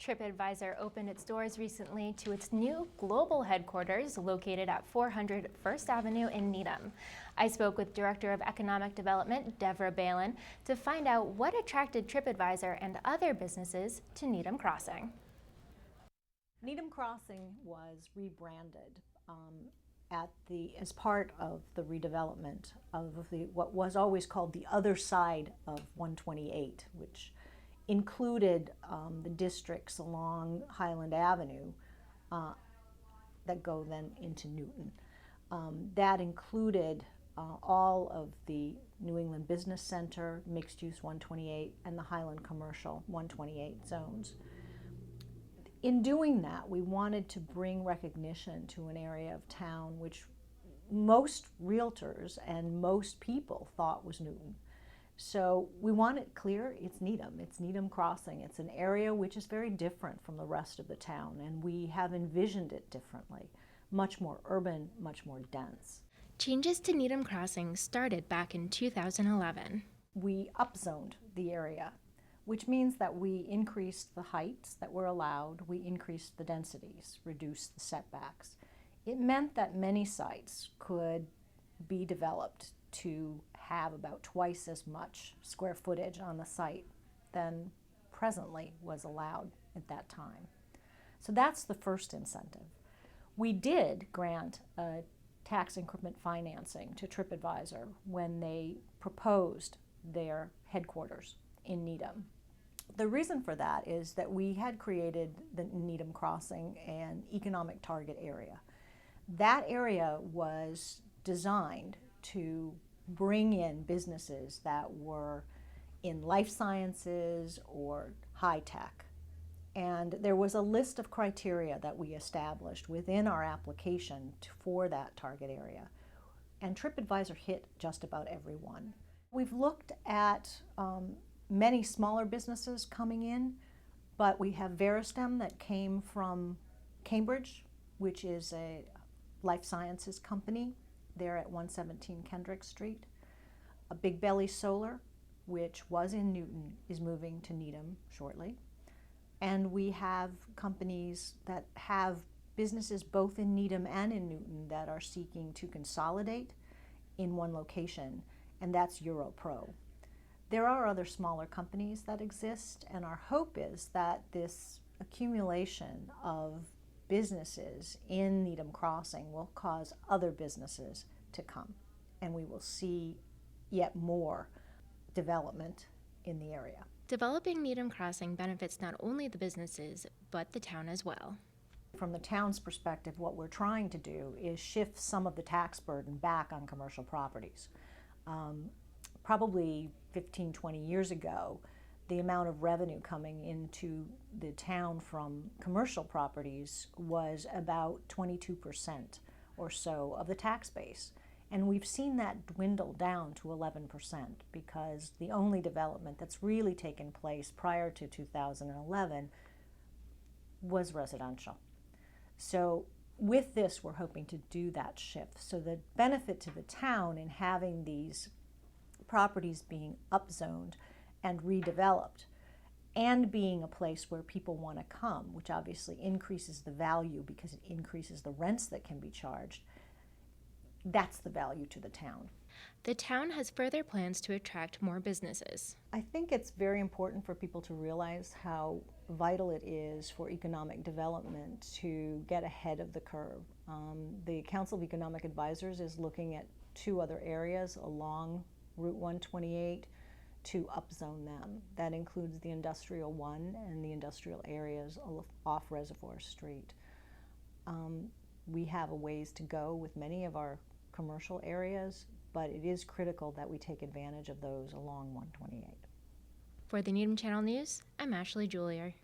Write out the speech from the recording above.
TripAdvisor opened its doors recently to its new global headquarters located at 400 First Avenue in Needham. I spoke with Director of Economic Development, Deborah Balin, to find out what attracted TripAdvisor and other businesses to Needham Crossing. Needham Crossing was rebranded as part of the redevelopment of what was always called the other side of 128, which included the districts along Highland Avenue that go then into Newton. That included all of the New England Business Center, Mixed Use 128, and the Highland Commercial 128 zones. In doing that, we wanted to bring recognition to an area of town which most realtors and most people thought was Newton. So we want it clear, it's Needham Crossing. It's an area which is very different from the rest of the town, and we have envisioned it differently, much more urban, much more dense. Changes to Needham Crossing started back in 2011. We upzoned the area, which means that we increased the heights that were allowed, we increased the densities, reduced the setbacks. It meant that many sites could be developed to have about twice as much square footage on the site than presently was allowed at that time. So that's the first incentive. We did grant a tax increment financing to TripAdvisor when they proposed their headquarters in Needham. The reason for that is that we had created the Needham Crossing an economic target area. That area was designed to bring in businesses that were in life sciences or high tech. And there was a list of criteria that we established within our application for that target area. And TripAdvisor hit just about every one. We've looked at many smaller businesses coming in, but we have Veristem that came from Cambridge, which is a life sciences company. They're at 117 Kendrick Street. A Big Belly Solar, which was in Newton, is moving to Needham shortly. And we have companies that have businesses both in Needham and in Newton that are seeking to consolidate in one location, and that's EuroPro. There are other smaller companies that exist, and our hope is that this accumulation of businesses in Needham Crossing will cause other businesses to come, and we will see yet more development in the area. Developing Needham Crossing benefits not only the businesses, but the town as well. From the town's perspective, what we're trying to do is shift some of the tax burden back on commercial properties. Probably 15, 20 years ago, the amount of revenue coming into the town from commercial properties was about 22% or so of the tax base. And we've seen that dwindle down to 11% because the only development that's really taken place prior to 2011 was residential. So with this, we're hoping to do that shift. So the benefit to the town in having these properties being upzoned and redeveloped and being a place where people want to come, which obviously increases the value because it increases the rents that can be charged, that's the value to the town. The town has further plans to attract more businesses. I think it's very important for people to realize how vital it is for economic development to get ahead of the curve. The Council of Economic Advisors is looking at 2 other areas along Route 128 to upzone them. That includes the Industrial 1 and the industrial areas off Reservoir Street. We have a ways to go with many of our commercial areas, but it is critical that we take advantage of those along 128. For the Needham Channel News, I'm Ashley Julier.